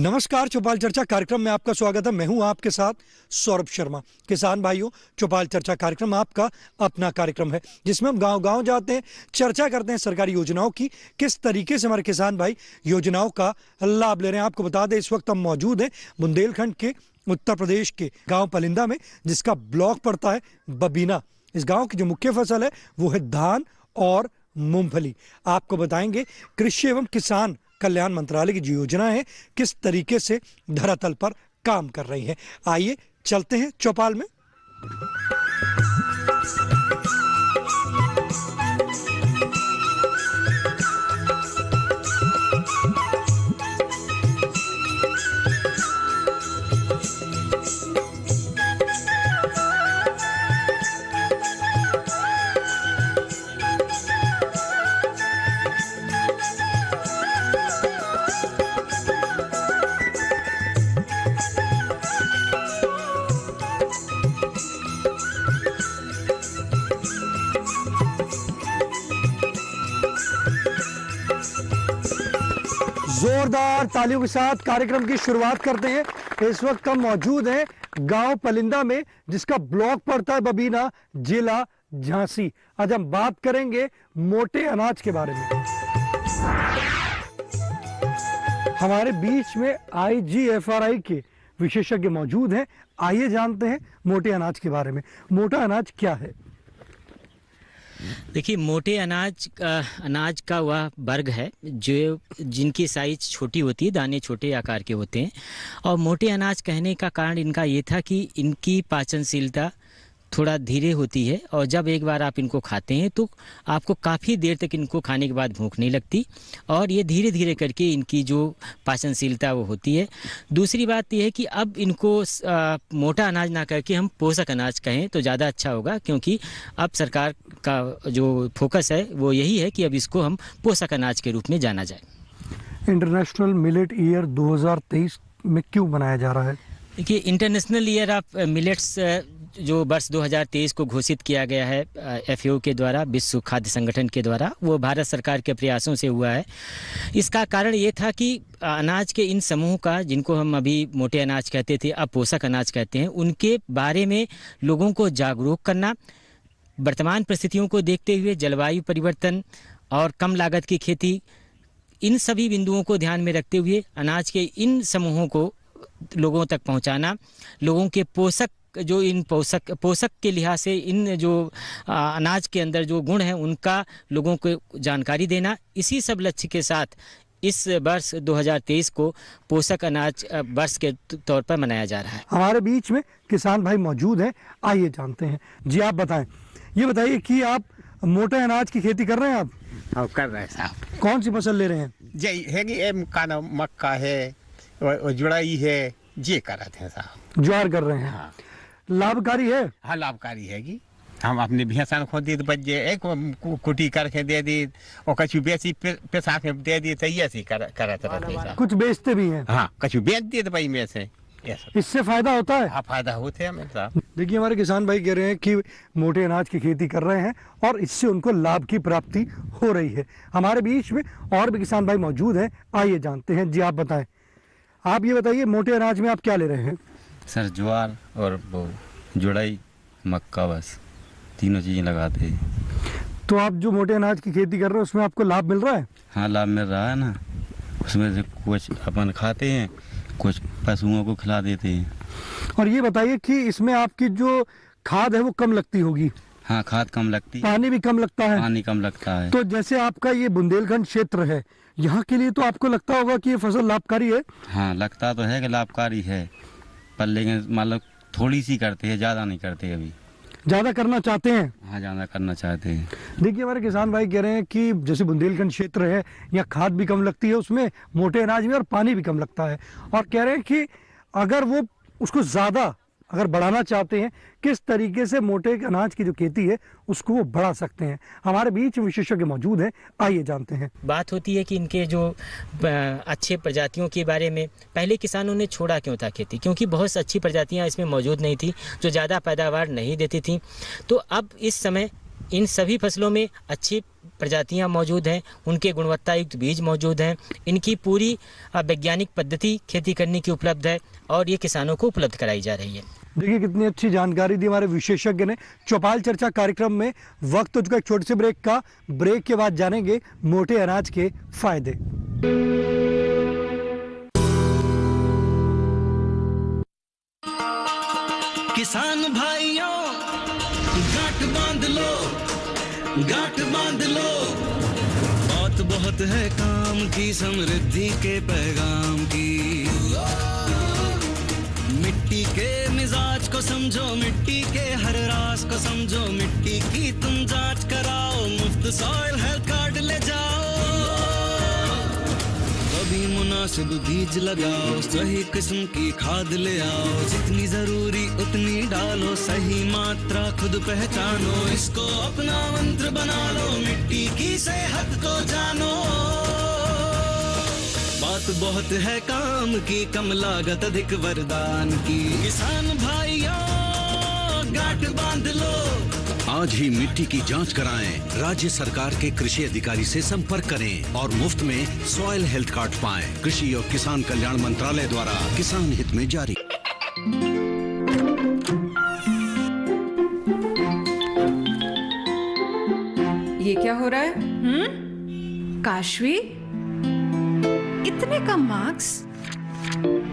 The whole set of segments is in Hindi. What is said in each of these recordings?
नमस्कार, चौपाल चर्चा कार्यक्रम में आपका स्वागत है। मैं हूं आपके साथ सौरभ शर्मा। किसान भाइयों, चौपाल चर्चा कार्यक्रम आपका अपना कार्यक्रम है जिसमें हम गांव-गांव जाते हैं, चर्चा करते हैं सरकारी योजनाओं की, किस तरीके से हमारे किसान भाई योजनाओं का लाभ ले रहे हैं। आपको बता दें, इस वक्त हम मौजूद हैं बुंदेलखंड के उत्तर प्रदेश के गाँव पलिंदा में, जिसका ब्लॉक पड़ता है बबीना। इस गाँव की जो मुख्य फसल है वो है धान और मूंगफली। आपको बताएंगे कृषि एवं किसान कल्याण मंत्रालय की जो योजना है किस तरीके से धरातल पर काम कर रही है। आइए चलते हैं चौपाल में। जोरदार तालियों के साथ कार्यक्रम की शुरुआत करते हैं। इस वक्त हम मौजूद हैं गांव पलिंदा में, जिसका ब्लॉक पड़ता है बबीना, जिला झांसी। आज हम बात करेंगे मोटे अनाज के बारे में। हमारे बीच में IGFRI के विशेषज्ञ मौजूद हैं। आइए जानते हैं मोटे अनाज के बारे में। मोटा अनाज क्या है? देखिए, मोटे अनाज का वह वर्ग है जो जिनकी साइज छोटी होती है, दाने छोटे आकार के होते हैं। और मोटे अनाज कहने का कारण इनका ये था कि इनकी पाचनशीलता थोड़ा धीरे होती है और जब एक बार आप इनको खाते हैं तो आपको काफ़ी देर तक इनको खाने के बाद भूख नहीं लगती और ये धीरे धीरे करके इनकी जो पाचनशीलता वो होती है। दूसरी बात यह है कि अब इनको मोटा अनाज ना करके हम पोषक अनाज कहें तो ज़्यादा अच्छा होगा, क्योंकि अब सरकार का जो फोकस है वो यही है कि अब इसको हम पोषक अनाज के रूप में जाना जाए। इंटरनेशनल मिलेट ईयर 2023 में क्यों मनाया जा रहा है? देखिए, इंटरनेशनल ईयर ऑफ मिलेट्स जो वर्ष 2023 को घोषित किया गया है FAO के द्वारा, विश्व खाद्य संगठन के द्वारा, वो भारत सरकार के प्रयासों से हुआ है। इसका कारण ये था कि अनाज के इन समूह का, जिनको हम अभी मोटे अनाज कहते थे अब पोषक अनाज कहते हैं, उनके बारे में लोगों को जागरूक करना, वर्तमान परिस्थितियों को देखते हुए जलवायु परिवर्तन और कम लागत की खेती, इन सभी बिंदुओं को ध्यान में रखते हुए अनाज के इन समूहों को लोगों तक पहुंचाना, लोगों के पोषक के लिहाज से इन जो अनाज के अंदर जो गुण हैं उनका लोगों को जानकारी देना, इसी सब लक्ष्य के साथ इस वर्ष 2023 को पोषक अनाज वर्ष के तौर पर मनाया जा रहा है। हमारे बीच में किसान भाई मौजूद हैं, आइए जानते हैं। जी, आप बताएं, ये बताइए कि आप मोटे अनाज की खेती कर रहे हैं? आप कर रहे हैं साहब। कौन सी फसल ले रहे हैं? मक्का है और जुड़ाई है, ये कर रहे हैं साहब। ज्वार कर रहे हैं। हाँ। लाभकारी है? हाँ, लाभकारी है कि हम अपने भैंसा खो दी तो बच्चे एक कुटी करके दे दी और कछु बेची पैसा के दे दी, तो ये करते रहते हैं। कुछ बेचते भी हैं? हाँ, कछु बेच दिए तो भाई में से इससे फायदा होता है? हाँ, फायदा होते हैं हमें साहब। देखिए, हमारे किसान भाई कह रहे हैं कि मोटे अनाज की खेती कर रहे हैं और इससे उनको लाभ की प्राप्ति हो रही है। हमारे बीच में और भी किसान भाई मौजूद हैं, आइए जानते हैं। जी, आप बताएं, आप ये बताइए मोटे अनाज में आप क्या ले रहे हैं? सर, ज्वार और वो जुड़ाई, मक्का, बस तीनों चीज़ें लगाते हैं। तो आप जो मोटे अनाज की खेती कर रहे हैं उसमें आपको लाभ मिल रहा है? हाँ, लाभ मिल रहा है ना। उसमें से कुछ अपन खाते हैं, कुछ पशुओं को खिला देते हैं। और ये बताइए कि इसमें आपकी जो खाद है वो कम लगती होगी? हाँ, खाद कम लगती है। पानी भी कम लगता है? पानी कम लगता है। तो जैसे आपका ये बुंदेलखंड क्षेत्र है, यहाँ के लिए तो आपको लगता होगा कि ये फसल लाभकारी है? हाँ, लगता तो है कि लाभकारी है, पर लेकिन मतलब थोड़ी सी करते हैं, ज़्यादा नहीं करते। अभी ज़्यादा करना चाहते हैं? हाँ, ज़्यादा करना चाहते हैं। देखिए, हमारे किसान भाई कह रहे हैं कि जैसे बुंदेलखंड क्षेत्र है, यहाँ खाद भी कम लगती है उसमें, मोटे अनाज में, और पानी भी कम लगता है। और कह रहे हैं कि अगर वो उसको ज़्यादा अगर बढ़ाना चाहते हैं, किस तरीके से मोटे अनाज की जो खेती है उसको वो बढ़ा सकते हैं। हमारे बीच विशेषज्ञ मौजूद हैं, आइए जानते हैं। बात होती है कि इनके जो अच्छे प्रजातियों के बारे में पहले किसानों ने छोड़ा क्यों था खेती, क्योंकि बहुत अच्छी प्रजातियां इसमें मौजूद नहीं थी जो ज़्यादा पैदावार नहीं देती थी। तो अब इस समय इन सभी फसलों में अच्छी प्रजातियां मौजूद हैं, उनके गुणवत्ता युक्त बीज मौजूद हैं, इनकी पूरी वैज्ञानिक पद्धति खेती करने की उपलब्ध है और ये किसानों को उपलब्ध कराई जा रही है। देखिए कितनी अच्छी जानकारी दी हमारे विशेषज्ञ ने चौपाल चर्चा कार्यक्रम में। वक्त हो चुका है एक छोटे से ब्रेक का। ब्रेक के बाद जानेंगे मोटे अनाज के फायदे। किसान भाइयों गांठ बांध लो, गांठ बांध लो, बात बहुत है काम की, समृद्धि के पैगाम की। मिट्टी के मिजाज को समझो, मिट्टी के हर राज को समझो, मिट्टी की तुम जांच कराओ, मुफ्त सॉइल हेल्थ कार्ड ले जाओ। कभी मुनासिब बीज लगाओ, सही किस्म की खाद ले आओ, जितनी जरूरी उतनी डालो, सही मात्रा खुद पहचानो, इसको अपना मंत्र बना लो, मिट्टी की सेहत को जानो। बात बहुत है काम की, कम लागत अधिक वरदान की। किसान भाइयों गांठ बांध लो, आज ही मिट्टी की जांच कराएं, राज्य सरकार के कृषि अधिकारी से संपर्क करें और मुफ्त में सॉइल हेल्थ कार्ड पाएं। कृषि और किसान कल्याण मंत्रालय द्वारा किसान हित में जारी। ये क्या हो रहा है? काशवी, इतने कम मार्क्स?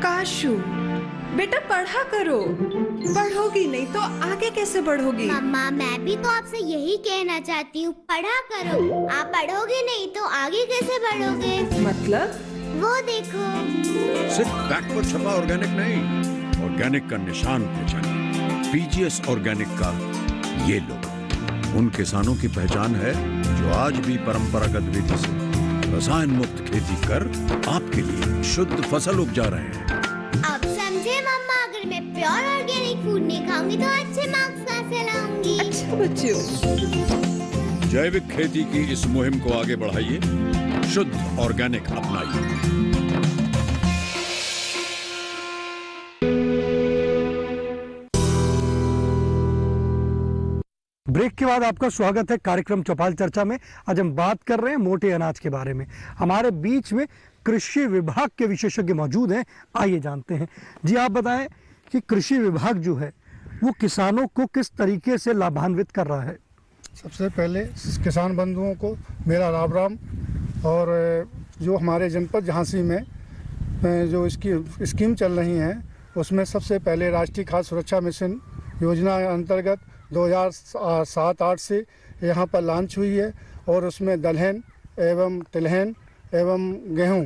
काशू बेटा पढ़ा करो, पढ़ोगी नहीं तो आगे कैसे बढ़ोगी? मम्मा मैं भी तो आपसे यही कहना चाहती हूँ, पढ़ा करो। आप पढ़ोगे नहीं तो आगे कैसे बढ़ोगे? मतलब? वो देखो, सिर्फ बैक पर छपा ऑर्गेनिक नहीं, ऑर्गेनिक का निशान पहचानिए। पीजीएस ऑर्गेनिक का ये लोग उन किसानों की पहचान है जो आज भी परंपरागत विधि से रसायन मुक्त खेती कर आपके लिए शुद्ध फसल उपजा रहे हैं। अब समझे मम्मा, अगर मैं प्योर ऑर्गेनिक फूड नहीं खाऊंगी तो अच्छे मार्क्स कहाँ से लाऊंगी? अच्छा बच्चों, जैविक खेती की इस मुहिम को आगे बढ़ाइए, शुद्ध ऑर्गेनिक अपनाइए। ब्रेक के बाद आपका स्वागत है कार्यक्रम चौपाल चर्चा में। आज हम बात कर रहे हैं मोटे अनाज के बारे में। हमारे बीच में कृषि विभाग के विशेषज्ञ मौजूद हैं, आइए जानते हैं। जी आप बताएं कि कृषि विभाग जो है वो किसानों को किस तरीके से लाभान्वित कर रहा है? सबसे पहले किसान बंधुओं को मेरा राम राम। और जो हमारे जनपद झांसी में जो इसकी स्कीम चल रही हैं उसमें सबसे पहले राष्ट्रीय खाद्य सुरक्षा मिशन योजना अंतर्गत 2007-8 से यहाँ पर लॉन्च हुई है और उसमें दलहन एवं तिलहन एवं गेहूँ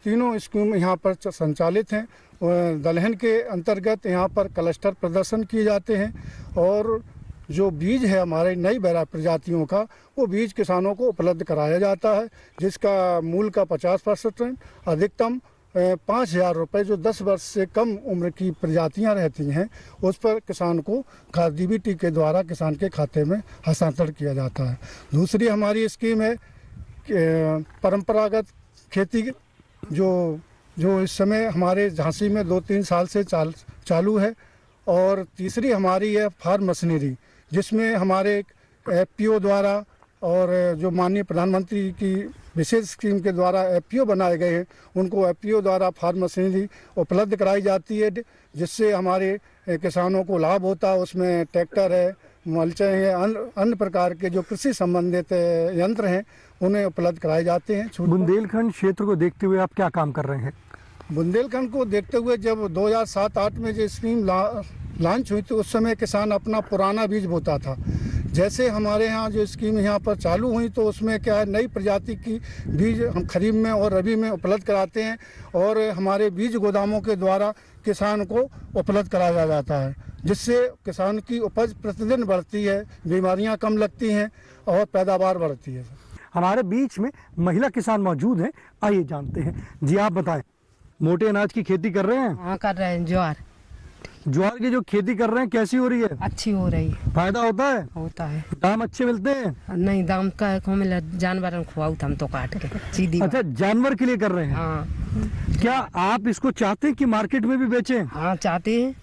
तीनों स्कीम यहाँ पर संचालित हैं। और दलहन के अंतर्गत यहाँ पर क्लस्टर प्रदर्शन किए जाते हैं और जो बीज है हमारे नई प्रजातियों का वो बीज किसानों को उपलब्ध कराया जाता है, जिसका मूल्य का 50% अधिकतम 5,000 रुपये जो 10 वर्ष से कम उम्र की प्रजातियां रहती हैं उस पर किसान को डीबीटी के द्वारा किसान के खाते में हस्तांतरण किया जाता है। दूसरी हमारी स्कीम है परंपरागत खेती जो इस समय हमारे झांसी में 2-3 साल से चालू है। और तीसरी हमारी है फार्म मशीनरी, जिसमें हमारे एफपीओ द्वारा और जो माननीय प्रधानमंत्री की विशेष स्कीम के द्वारा एफपीओ बनाए गए हैं उनको एफपीओ द्वारा फार्म मशीनरी उपलब्ध कराई जाती है, जिससे हमारे किसानों को लाभ होता है। उसमें ट्रैक्टर है, मल्चे हैं, अन्य प्रकार के जो कृषि संबंधित यंत्र हैं उन्हें उपलब्ध कराए जाते हैं। बुंदेलखंड क्षेत्र को देखते हुए आप क्या काम कर रहे हैं? बुंदेलखंड को देखते हुए जब 2007-8 में जो स्कीम लॉन्च हुई तो उस समय किसान अपना पुराना बीज बोता था। जैसे हमारे यहाँ जो स्कीम यहाँ पर चालू हुई तो उसमें क्या है, नई प्रजाति की बीज हम खरीफ में और रबी में उपलब्ध कराते हैं और हमारे बीज गोदामों के द्वारा किसान को उपलब्ध कराया जाता है, जिससे किसान की उपज प्रतिदिन बढ़ती है, बीमारियाँ कम लगती हैं और पैदावार बढ़ती है। हमारे बीच में महिला किसान मौजूद हैं, आइए जानते हैं। जी आप बताएं, मोटे अनाज की खेती कर रहे हैं? हाँ कर रहे हैं। ज्वार की जो खेती कर रहे हैं कैसी हो रही है? अच्छी हो रही है। फायदा होता है? होता है। दाम अच्छे मिलते हैं? नहीं, दाम का मिला, जानवर खुआऊ हम तो काट के सीधी। अच्छा, जानवर के लिए कर रहे हैं? हाँ। क्या आप इसको चाहते हैं कि मार्केट में भी बेचें? हाँ चाहते हैं।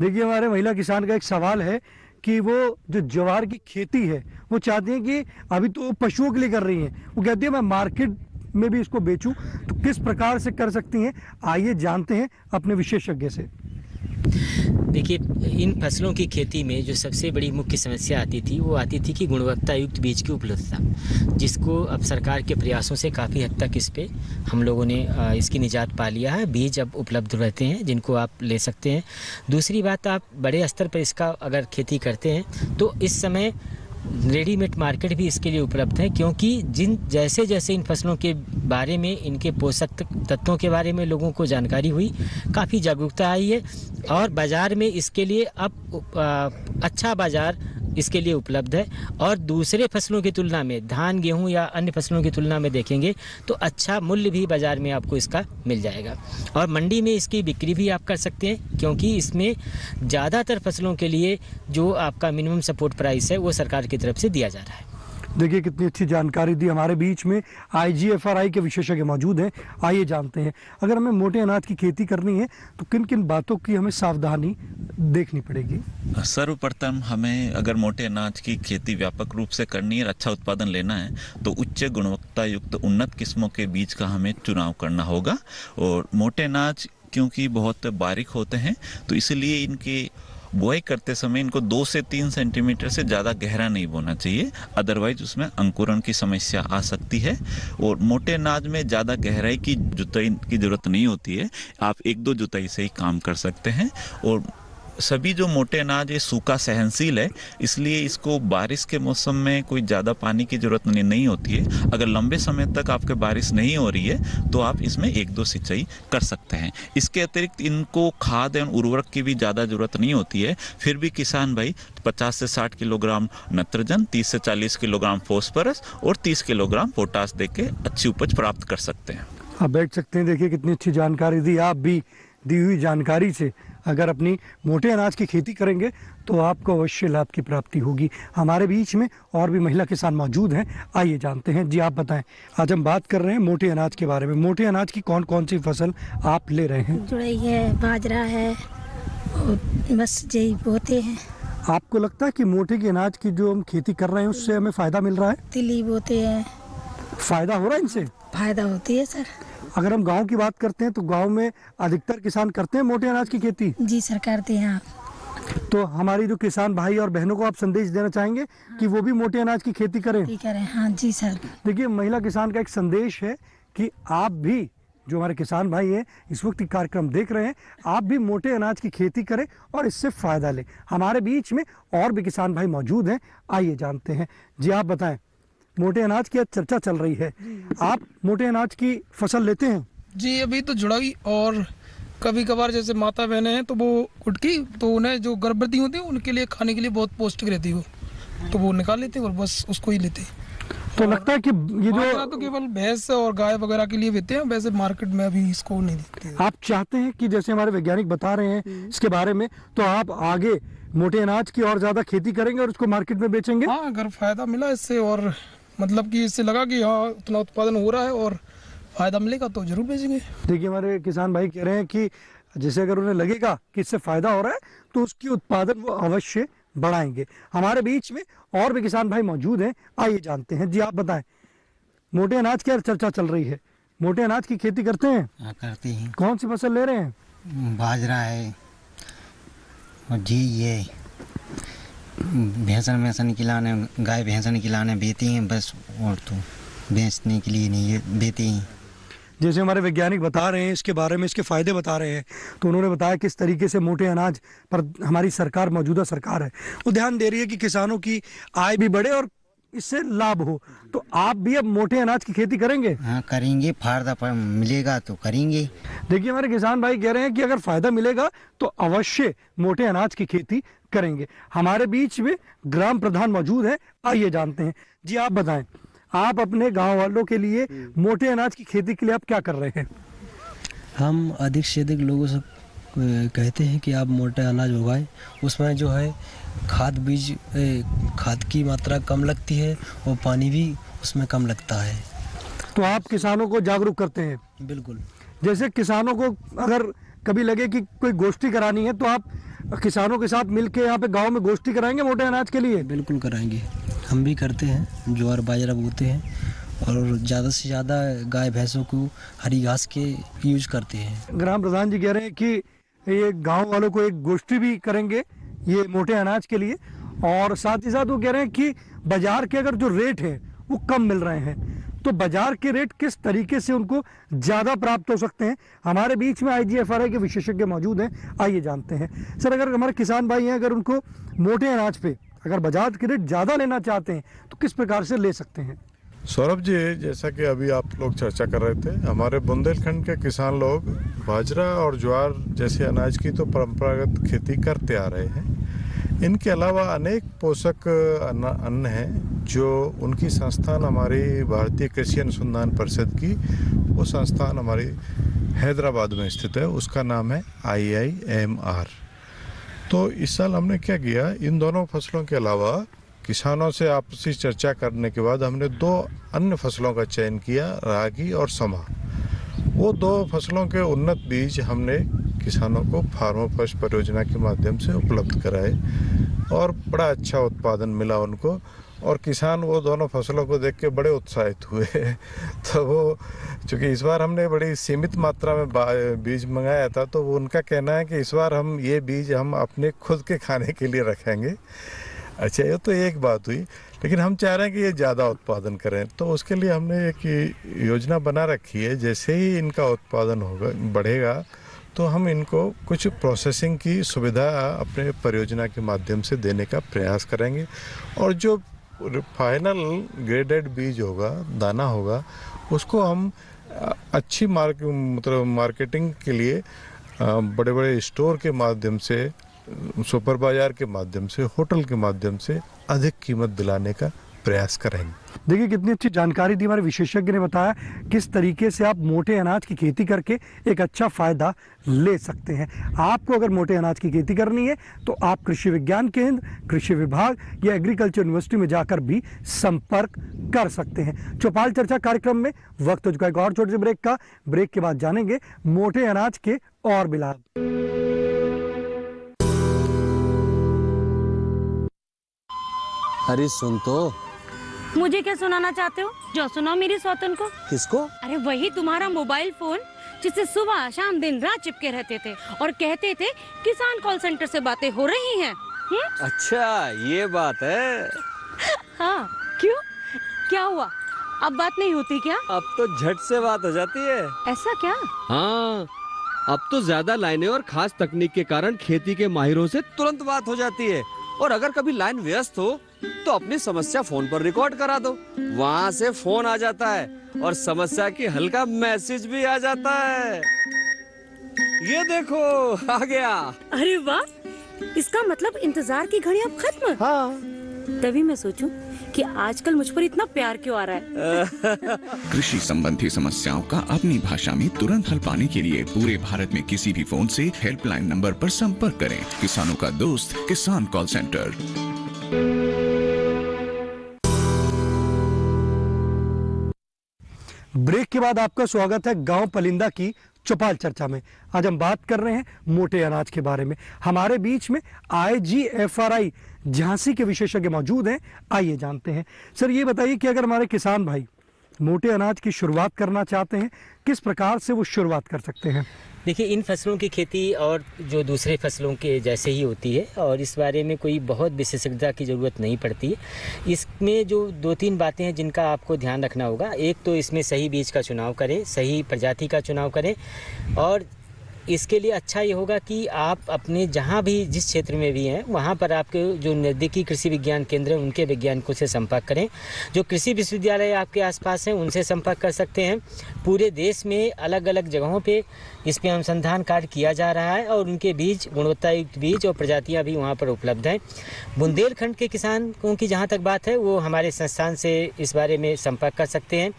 देखिए हमारे महिला किसान का एक सवाल है कि वो जो ज्वार की खेती है वो चाहती हैं कि अभी तो पशुओं के लिए कर रही हैं, वो कहती है मैं मार्केट में भी इसको बेचूं, तो किस प्रकार से कर सकती हैं, आइए जानते हैं अपने विशेषज्ञ से। देखिए, इन फसलों की खेती में जो सबसे बड़ी मुख्य समस्या आती थी वो आती थी कि गुणवत्ता युक्त बीज की उपलब्धता, जिसको अब सरकार के प्रयासों से काफ़ी हद तक इस पे हम लोगों ने इसकी निजात पा लिया है। बीज अब उपलब्ध रहते हैं जिनको आप ले सकते हैं। दूसरी बात, आप बड़े स्तर पर इसका अगर खेती करते हैं तो इस समय रेडीमेड मार्केट भी इसके लिए उपलब्ध है, क्योंकि जैसे जैसे इन फसलों के बारे में, इनके पोषक तत्वों के बारे में लोगों को जानकारी हुई, काफ़ी जागरूकता आई है और बाज़ार में इसके लिए अब अच्छा बाज़ार इसके लिए उपलब्ध है। और दूसरे फसलों की तुलना में, धान गेहूं या अन्य फसलों की तुलना में देखेंगे तो अच्छा मूल्य भी बाज़ार में आपको इसका मिल जाएगा और मंडी में इसकी बिक्री भी आप कर सकते हैं, क्योंकि इसमें ज़्यादातर फसलों के लिए जो आपका मिनिमम सपोर्ट प्राइस है वो सरकार की तरफ से दिया जा रहा है। देखिए कितनी अच्छी जानकारी दी। हमारे बीच में IGFRI के विशेषज्ञ मौजूद हैं, आइए जानते हैं। अगर हमें मोटे अनाज की खेती करनी है तो किन किन बातों की हमें सावधानी देखनी पड़ेगी? सर्वप्रथम हमें अगर मोटे अनाज की खेती व्यापक रूप से करनी है, अच्छा उत्पादन लेना है, तो उच्च गुणवत्ता युक्त उन्नत किस्मों के बीज का हमें चुनाव करना होगा। और मोटे अनाज क्योंकि बहुत बारीक होते हैं तो इसलिए इनकी बुआई करते समय इनको 2 से 3 सेंटीमीटर से ज़्यादा गहरा नहीं बोना चाहिए, अदरवाइज उसमें अंकुरण की समस्या आ सकती है। और मोटे अनाज में ज़्यादा गहराई की जुताई की ज़रूरत नहीं होती है, आप 1-2 जुताई से ही काम कर सकते हैं। और सभी जो मोटे अनाज ये सूखा सहनशील है, इसलिए इसको बारिश के मौसम में कोई ज़्यादा पानी की ज़रूरत नहीं होती है। अगर लंबे समय तक आपके बारिश नहीं हो रही है तो आप इसमें 1-2 सिंचाई कर सकते हैं। इसके अतिरिक्त इनको खाद एवं उर्वरक की भी ज़्यादा ज़रूरत नहीं होती है। फिर भी किसान भाई 50 से 60 किलोग्राम नत्रजन, 30 से 40 किलोग्राम फॉस्फोरस और 30 किलोग्राम पोटास दे के अच्छी उपज प्राप्त कर सकते हैं। आप बैठ सकते हैं। देखिए कितनी अच्छी जानकारी दी। आप भी दी हुई जानकारी से अगर अपनी मोटे अनाज की खेती करेंगे तो आपको अवश्य लाभ की प्राप्ति होगी। हमारे बीच में और भी महिला किसान मौजूद हैं, आइए जानते हैं। जी आप बताएं, आज हम बात कर रहे हैं मोटे अनाज के बारे में। मोटे अनाज की कौन कौन सी फसल आप ले रहे हैं? जुड़ई है, बाजरा है और बस यही बोते हैं। आपको लगता है कि मोटे के अनाज की जो हम खेती कर रहे हैं उससे हमें फायदा मिल रहा है? तिली बोते हैं। फायदा हो रहा है इनसे? फायदा होती है सर। अगर हम गांव की बात करते हैं तो गांव में अधिकतर किसान करते हैं मोटे अनाज की खेती? जी सर करते हैं। तो हमारी जो किसान भाई और बहनों को आप संदेश देना चाहेंगे कि वो भी मोटे अनाज की खेती करें? हाँ जी सर। देखिए महिला किसान का एक संदेश है कि आप भी, जो हमारे किसान भाई हैं इस वक्त कार्यक्रम देख रहे हैं, आप भी मोटे अनाज की खेती करें और इससे फायदा लें। हमारे बीच में और भी किसान भाई मौजूद हैं, आइए जानते हैं। जी आप बताएं, मोटे अनाज की चर्चा चल रही है, आप मोटे अनाज की फसल लेते हैं? जी अभी तो जुड़ाई और कभी कभार जैसे माता बहनें हैं तो वो कुटकी, तो उन्हें जो गर्भवती होती है उनके लिए खाने के लिए बहुत पौष्टिक रहती है, तो वो निकाल लेते हैं और बस उसको ही लेते हैं। तो लगता है कि ये जो तो केवल भैंस और गाय वगैरह के लिए देते हैं, वैसे मार्केट में अभी इसको नहीं देते। आप चाहते हैं कि जैसे हमारे वैज्ञानिक बता रहे हैं इसके बारे में, तो आप आगे मोटे अनाज की और ज्यादा खेती करेंगे और उसको मार्केट में बेचेंगे? हाँ, अगर फायदा मिला इससे और मतलब कि इससे लगा कि हाँ उतना उत्पादन हो रहा है और फायदा मिलेगा तो जरूर बेचेंगे। देखिए हमारे किसान भाई कह रहे हैं कि जैसे अगर उन्हें लगेगा कि इससे फायदा हो रहा है तो उसकी उत्पादन वो अवश्य बढ़ाएंगे। हमारे बीच में और भी किसान भाई मौजूद हैं, आइए जानते हैं। जी आप बताएं, मोटे अनाज की चर्चा चल रही है, मोटे अनाज की खेती करते हैं? हाँ करते हैं। कौन सी फसल ले रहे हैं? बाजरा है और जी ये भैंसन खिलाने, गाय भैंसन खिलाने बेचती हैं बस, और तो बेचने के लिए नहीं बेचती हैं। जैसे हमारे वैज्ञानिक बता रहे हैं इसके बारे में, इसके फायदे बता रहे हैं, तो उन्होंने बताया किस तरीके से मोटे अनाज पर हमारी सरकार, मौजूदा सरकार है, वो ध्यान दे रही है कि किसानों की आय भी बढ़े और इससे लाभ हो। तो आप भी अब मोटे अनाज की खेती करेंगे? हाँ करेंगे, फायदा मिलेगा तो करेंगे। देखिए हमारे किसान भाई कह रहे हैं कि अगर फायदा मिलेगा तो अवश्य मोटे अनाज की खेती करेंगे। हमारे बीच में ग्राम प्रधान मौजूद है, आइए जानते हैं। जी आप बताएं, आप अपने गांव वालों के लिए मोटे अनाज की खेती के लिए आप क्या कर रहे हैं? हम अधिक से अधिक लोगों से कहते हैं कि आप मोटे अनाज उगाएं, उसमें जो है खाद की मात्रा कम लगती है और पानी भी उसमें कम लगता है। तो आप किसानों को जागरूक करते हैं? बिल्कुल। जैसे किसानों को अगर कभी लगे कि कोई गोष्ठी करानी है तो आप किसानों के साथ मिलके यहाँ पे गांव में गोष्ठी कराएंगे मोटे अनाज के लिए? बिल्कुल कराएंगे, हम भी करते हैं, ज्वार बाजरा बोते हैं और ज़्यादा से ज़्यादा गाय भैंसों को हरी घास के यूज करते हैं। ग्राम प्रधान जी कह रहे हैं कि ये गांव वालों को एक गोष्ठी भी करेंगे ये मोटे अनाज के लिए, और साथ ही साथ वो कह रहे हैं कि बाजार के अगर जो रेट है वो कम मिल रहे हैं, तो बाजार के रेट किस तरीके से उनको ज़्यादा प्राप्त हो सकते हैं। हमारे बीच में IGFRI के विशेषज्ञ मौजूद हैं, आइए जानते हैं। सर, अगर हमारे किसान भाई हैं, अगर उनको मोटे अनाज पे अगर बाजार के रेट ज़्यादा लेना चाहते हैं तो किस प्रकार से ले सकते हैं? सौरभ जी, जैसा कि अभी आप लोग चर्चा कर रहे थे, हमारे बुंदेलखंड के किसान लोग बाजरा और ज्वार जैसे अनाज की तो परंपरागत खेती करते आ रहे हैं। इनके अलावा अनेक पोषक अन्न हैं जो उनकी संस्थान हमारी भारतीय कृषि अनुसंधान परिषद की, वो संस्थान हमारी हैदराबाद में स्थित है, उसका नाम है IIMR। तो इस साल हमने क्या किया, इन दोनों फसलों के अलावा किसानों से आपसी चर्चा करने के बाद हमने 2 अन्य फसलों का चयन किया, रागी और समा। वो 2 फसलों के उन्नत बीज हमने किसानों को फार्मो फर्स्ट परियोजना के माध्यम से उपलब्ध कराए और बड़ा अच्छा उत्पादन मिला उनको, और किसान वो दोनों फसलों को देख के बड़े उत्साहित हुए। तो वो चूँकि इस बार हमने बड़ी सीमित मात्रा में बीज मंगाया था, तो वो उनका कहना है कि इस बार हम ये बीज हम अपने खुद के खाने के लिए रखेंगे। अच्छा, ये तो एक बात हुई, लेकिन हम चाह रहे हैं कि ये ज़्यादा उत्पादन करें, तो उसके लिए हमने एक योजना बना रखी है। जैसे ही इनका उत्पादन होगा बढ़ेगा तो हम इनको कुछ प्रोसेसिंग की सुविधा अपने परियोजना के माध्यम से देने का प्रयास करेंगे, और जो फाइनल ग्रेडेड बीज होगा, दाना होगा, उसको हम अच्छी मार्केटिंग के लिए बड़े बड़े स्टोर के माध्यम से, सुपर बाजार के माध्यम से, होटल के माध्यम से अधिक कीमत दिलाने का प्रयास करेंगे। देखिए, कितनी अच्छी जानकारी दी हमारे विशेषज्ञ ने बताया किस तरीके से आप मोटे अनाज की खेती करके एक अच्छा फायदा ले सकते हैं। आपको अगर मोटे अनाज की खेती करनी है तो आप कृषि विज्ञान केंद्र, कृषि विभाग या एग्रीकल्चर यूनिवर्सिटी में जाकर भी संपर्क कर सकते हैं। चौपाल चर्चा कार्यक्रम में वक्त हो चुका है एक और छोटे से ब्रेक का। ब्रेक के बाद जानेंगे मोटे अनाज के और भी लाभ। अरे सुन तो। मुझे क्या सुनाना चाहते हो? जो सुनाओ मेरी सौतन को। किसको? अरे वही तुम्हारा मोबाइल फोन जिससे सुबह शाम दिन रात चिपके रहते थे और कहते थे किसान कॉल सेंटर से बातें हो रही हैं। अच्छा, ये बात है। हाँ, क्यों? क्या हुआ? अब बात नहीं होती क्या? अब तो झट से बात हो जाती है। ऐसा क्या? हाँ, अब तो ज्यादा लाइनें और खास तकनीक के कारण खेती के माहिरों से तुरंत बात हो जाती है, और अगर कभी लाइन व्यस्त हो तो अपनी समस्या फोन पर रिकॉर्ड करा दो, वहाँ से फोन आ जाता है और समस्या की हल का मैसेज भी आ जाता है। ये देखो, आ गया। अरे वाह, इसका मतलब इंतजार की घड़ी अब खत्म। हाँ। तभी मैं सोचूं कि आजकल मुझ पर इतना प्यार क्यों आ रहा है। कृषि संबंधी समस्याओं का अपनी भाषा में तुरंत हल पाने के लिए पूरे भारत में किसी भी फोन से हेल्पलाइन नंबर पर संपर्क करें। किसानों का दोस्त किसान कॉल सेंटर। ब्रेक के बाद आपका स्वागत है गांव पलिंदा की चौपाल चर्चा में। आज हम बात कर रहे हैं मोटे अनाज के बारे में। हमारे बीच में IGFRI झांसी के विशेषज्ञ मौजूद हैं, आइए जानते हैं। सर, ये बताइए कि अगर हमारे किसान भाई मोटे अनाज की शुरुआत करना चाहते हैं, किस प्रकार से वो शुरुआत कर सकते हैं? देखिए, इन फसलों की खेती और जो दूसरे फसलों के जैसे ही होती है, और इस बारे में कोई बहुत विशेषज्ञता की ज़रूरत नहीं पड़ती है। इसमें जो 2-3 बातें हैं जिनका आपको ध्यान रखना होगा। एक तो इसमें सही बीज का चुनाव करें, सही प्रजाति का चुनाव करें, और इसके लिए अच्छा ये होगा कि आप अपने जहाँ भी जिस क्षेत्र में भी हैं वहाँ पर आपके जो नज़दीकी कृषि विज्ञान केंद्र हैं उनके वैज्ञानिकों से संपर्क करें। जो कृषि विश्वविद्यालय आपके आसपास हैं उनसे संपर्क कर सकते हैं। पूरे देश में अलग अलग जगहों पे इस पर अनुसंधान कार्य किया जा रहा है और उनके बीज, गुणवत्ता युक्त बीज और प्रजातियाँ भी वहाँ पर उपलब्ध हैं। बुंदेलखंड के किसानों की जहाँ तक बात है वो हमारे संस्थान से इस बारे में संपर्क कर सकते हैं।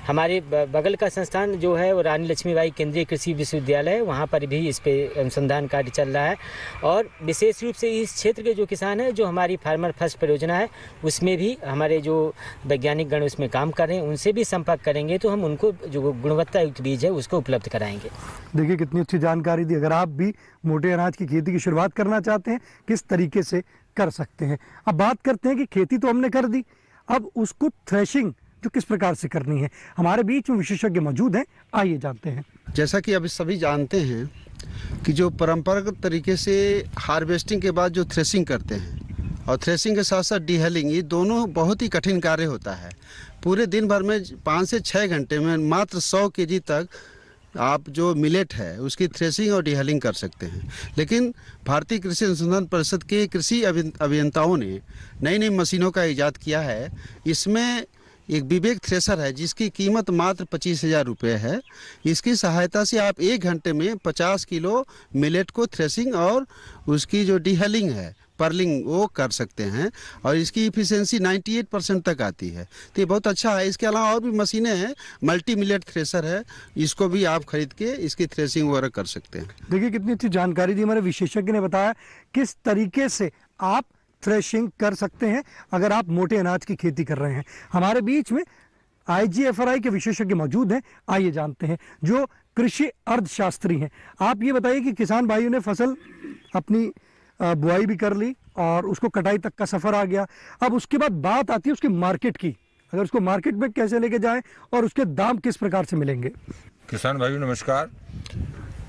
हमारे बगल का संस्थान जो है वो रानी लक्ष्मीबाई केंद्रीय कृषि विश्वविद्यालय है, वहाँ पर भी इस पे अनुसंधान कार्य चल रहा है। और विशेष रूप से इस क्षेत्र के जो किसान हैं, जो हमारी फार्मर फर्स्ट परियोजना है उसमें भी हमारे जो वैज्ञानिक गण उसमें काम कर रहे हैं उनसे भी संपर्क करेंगे तो हम उनको जो गुणवत्ता युक्त बीज है उसको उपलब्ध कराएंगे। देखिए कितनी अच्छी जानकारी दी। अगर आप भी मोटे अनाज की खेती की शुरुआत करना चाहते हैं किस तरीके से कर सकते हैं। अब बात करते हैं कि खेती तो हमने कर दी, अब उसको थ्रेशिंग जो किस प्रकार से करनी है। हमारे बीच में विशेषज्ञ मौजूद हैं, आइए जानते हैं। जैसा कि अभी सभी जानते हैं कि जो परंपरागत तरीके से हार्वेस्टिंग के बाद जो थ्रेशिंग करते हैं और थ्रेशिंग के साथ साथ डीहलिंग, ये दोनों बहुत ही कठिन कार्य होता है। पूरे दिन भर में 5 से 6 घंटे में मात्र 100 kg तक आप जो मिलेट है उसकी थ्रेशिंग और डीहलिंग कर सकते हैं। लेकिन भारतीय कृषि अनुसंधान परिषद के कृषि अभियंताओं ने नई नई मशीनों का ईजाद किया है। इसमें एक विवेक थ्रेशर है जिसकी कीमत मात्र 25,000 रुपये है। इसकी सहायता से आप 1 घंटे में 50 किलो मिलेट को थ्रेशिंग और उसकी जो डीहलिंग है, पर्लिंग, वो कर सकते हैं और इसकी इफिशिएंसी 98% तक आती है। तो ये बहुत अच्छा है। इसके अलावा और भी मशीनें हैं, मल्टी मिलेट थ्रेशर है, इसको भी आप खरीद के इसकी थ्रेशिंग वगैरह कर सकते हैं। देखिए कितनी अच्छी जानकारी दी हमारे विशेषज्ञ ने बताया किस तरीके से आप थ्रेशिंग कर सकते हैं अगर आप मोटे अनाज की खेती कर रहे हैं। हमारे बीच में IGFRI के विशेषज्ञ मौजूद हैं, आइए जानते हैं, जो कृषि अर्थशास्त्री हैं। आप ये बताइए कि किसान भाइयों ने फसल अपनी बुआई भी कर ली और उसको कटाई तक का सफर आ गया, अब उसके बाद बात आती है उसके मार्केट की। अगर उसको मार्केट में कैसे लेके जाएं और उसके दाम किस प्रकार से मिलेंगे। किसान भाइयों नमस्कार।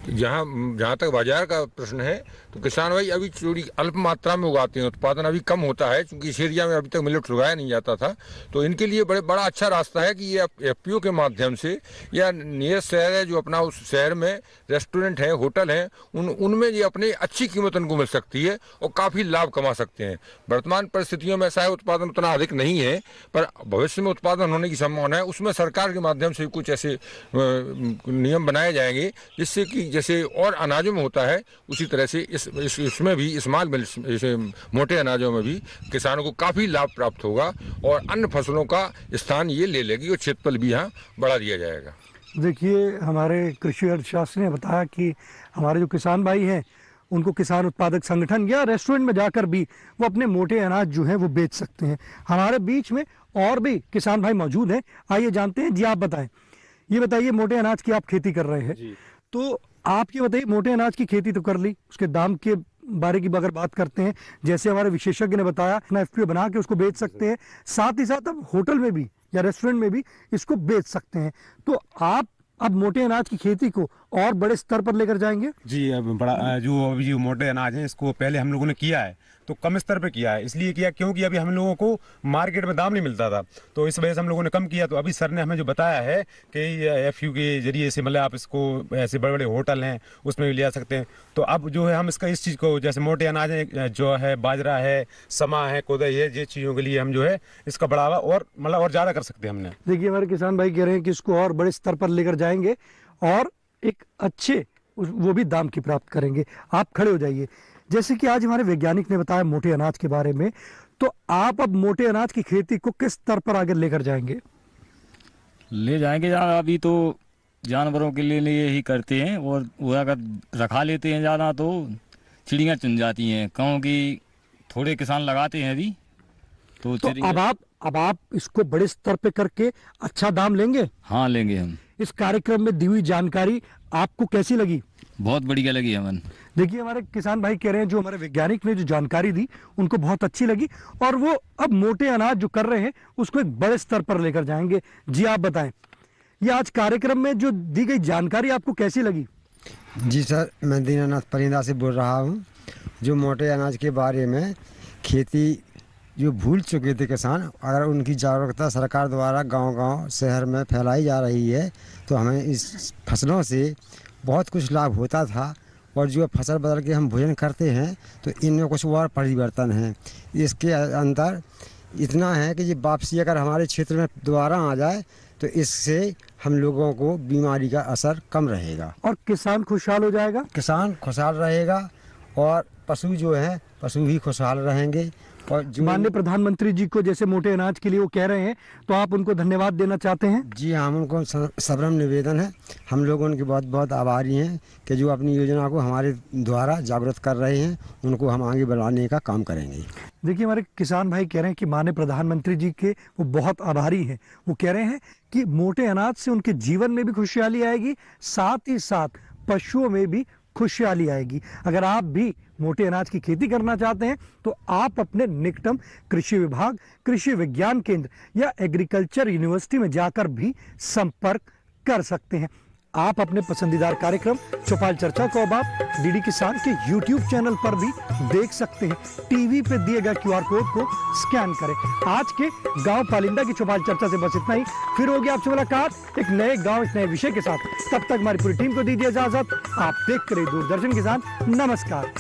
जहाँ तक बाजार का प्रश्न है तो किसान भाई अभी थोड़ी अल्प मात्रा में उगाते हैं, उत्पादन अभी कम होता है क्योंकि इस एरिया में अभी तक मिलेट उगाया नहीं जाता था। तो इनके लिए बड़ा अच्छा रास्ता है कि ये FPO के माध्यम से या नियरेस्ट शहर है जो अपना उस शहर में रेस्टोरेंट है, होटल हैं, उनमें ये अपनी अच्छी कीमत उनको मिल सकती है और काफ़ी लाभ कमा सकते हैं। वर्तमान परिस्थितियों में ऐसा है उत्पादन उतना अधिक नहीं है, पर भविष्य में उत्पादन होने की संभावना है। उसमें सरकार के माध्यम से कुछ ऐसे नियम बनाए जाएंगे जिससे कि जैसे और अनाजों में होता है उसी तरह से इसमें भी स्मॉल मिल जैसे मोटे अनाजों में भी किसानों को काफ़ी लाभ प्राप्त होगा और अन्य फसलों का स्थान ये ले लेगी और क्षेत्रफल भी यहाँ बढ़ा दिया जाएगा। देखिए हमारे कृषि अर्थशास्त्री ने बताया कि हमारे जो किसान भाई हैं उनको किसान उत्पादक संगठन या रेस्टोरेंट में जाकर भी वो अपने मोटे अनाज जो है वो बेच सकते हैं। हमारे बीच में और भी किसान भाई मौजूद हैं, आइए जानते हैं। जी आप बताएं, ये बताइए मोटे अनाज की आप खेती कर रहे हैं तो आप ये बताइए मोटे अनाज की खेती तो कर ली, उसके दाम के बारे की अगर बात करते हैं जैसे हमारे विशेषज्ञ ने बताया अपना FPO बना के उसको बेच सकते हैं, साथ ही साथ अब होटल में भी या रेस्टोरेंट में भी इसको बेच सकते हैं। तो आप अब मोटे अनाज की खेती को और बड़े स्तर पर लेकर जाएंगे। जी अब बड़ा जो मोटे अनाज है इसको पहले हम लोगों ने किया है तो कम स्तर पे किया है, इसलिए किया क्योंकि अभी हम लोगों को मार्केट में दाम नहीं मिलता था, तो इस वजह से हम लोगों ने कम किया। तो अभी सर ने हमें जो बताया है कि FPO के जरिए से मतलब आप इसको ऐसे बड़े बड़े होटल हैं उसमें भी ले जा सकते हैं। तो अब जो है हम इसका इस चीज़ को जैसे मोटे अनाज है जो है बाजरा है, समा है, कोदई है, ये चीज़ों के लिए हम जो है इसका बढ़ावा और मतलब और ज़्यादा कर सकते हैं हमने। देखिए हमारे किसान भाई कह रहे हैं कि इसको और बड़े स्तर पर लेकर जाएंगे और एक अच्छे वो भी दाम की प्राप्त करेंगे। आप खड़े हो जाइए। जैसे कि आज हमारे वैज्ञानिक ने बताया मोटे अनाज के बारे में, तो आप अब मोटे अनाज की खेती को किस स्तर पर आगे लेकर जाएंगे। ले जाएंगे जहाँ अभी तो जानवरों के लिए ही करते हैं और वो अगर रखा लेते हैं ज़्यादा तो चिड़ियाँ चुन जाती हैं, क्योंकि थोड़े किसान लगाते हैं अभी तो अब आप इसको बड़े स्तर पे करके अच्छा दाम लेंगे। हाँ लेंगे हम। इस कार्यक्रम में दी हुई जानकारी आपको कैसी लगी। बहुत बढ़िया लगी हमें। देखिए हमारे किसान भाई कह रहे हैं जो हमारे वैज्ञानिक ने जो जानकारी दी उनको बहुत अच्छी लगी और वो अब मोटे अनाज जो कर रहे हैं उसको एक बड़े स्तर पर लेकर जाएंगे। जी आप बताएं, ये आज कार्यक्रम में जो दी गई जानकारी आपको कैसी लगी। जी सर, मैं दीनानाथ परिंदा से बोल रहा हूँ। जो मोटे अनाज के बारे में खेती जो भूल चुके थे किसान, अगर उनकी जागरूकता सरकार द्वारा गांव-गांव शहर में फैलाई जा रही है तो हमें इस फसलों से बहुत कुछ लाभ होता था। और जो फसल बदल के हम भोजन करते हैं तो इनमें कुछ और परिवर्तन है। इसके अंदर इतना है कि ये वापसी अगर हमारे क्षेत्र में दोबारा आ जाए तो इससे हम लोगों को बीमारी का असर कम रहेगा और किसान खुशहाल हो जाएगा। किसान खुशहाल रहेगा और पशु जो है पशु भी खुशहाल रहेंगे माननीय प्रधानमंत्री जी को जैसे मोटे अनाज के लिए वो कह रहे हैं, तो आप उनको धन्यवाद देना चाहते हैं? जी हाँ, हम उनको सबरम निवेदन है, हम लोग उनके बहुत बहुत आभारी हैं कि जो अपनी योजना को हमारे द्वारा जागरूक कर रहे हैं, उनको हम आगे बढ़ाने का काम करेंगे। देखिए, हमारे किसान भाई कह रहे हैं कि माननीय प्रधानमंत्री जी के वो बहुत आभारी हैं। वो कह रहे हैं कि मोटे अनाज से उनके जीवन में भी खुशहाली आएगी, साथ ही साथ पशुओं में भी खुशहाली आएगी। अगर आप भी मोटे अनाज की खेती करना चाहते हैं तो आप अपने निकटम कृषि विभाग, कृषि विज्ञान केंद्र या एग्रीकल्चर यूनिवर्सिटी में जाकर भी संपर्क कर सकते हैं। आप अपने पसंदीदा कार्यक्रम चौपाल चर्चा को अब आप डीडी किसान के YouTube चैनल पर भी देख सकते हैं। टीवी पे दिए गए QR कोड को स्कैन करें। आज के गांव पालिंदा की चौपाल चर्चा से बस इतना ही। फिर होगी आपसे मुलाकात एक नए गांव, एक नए विषय के साथ। तब तक हमारी पूरी टीम को दीजिए इजाजत। आप देख कर दूरदर्शन किसान। नमस्कार।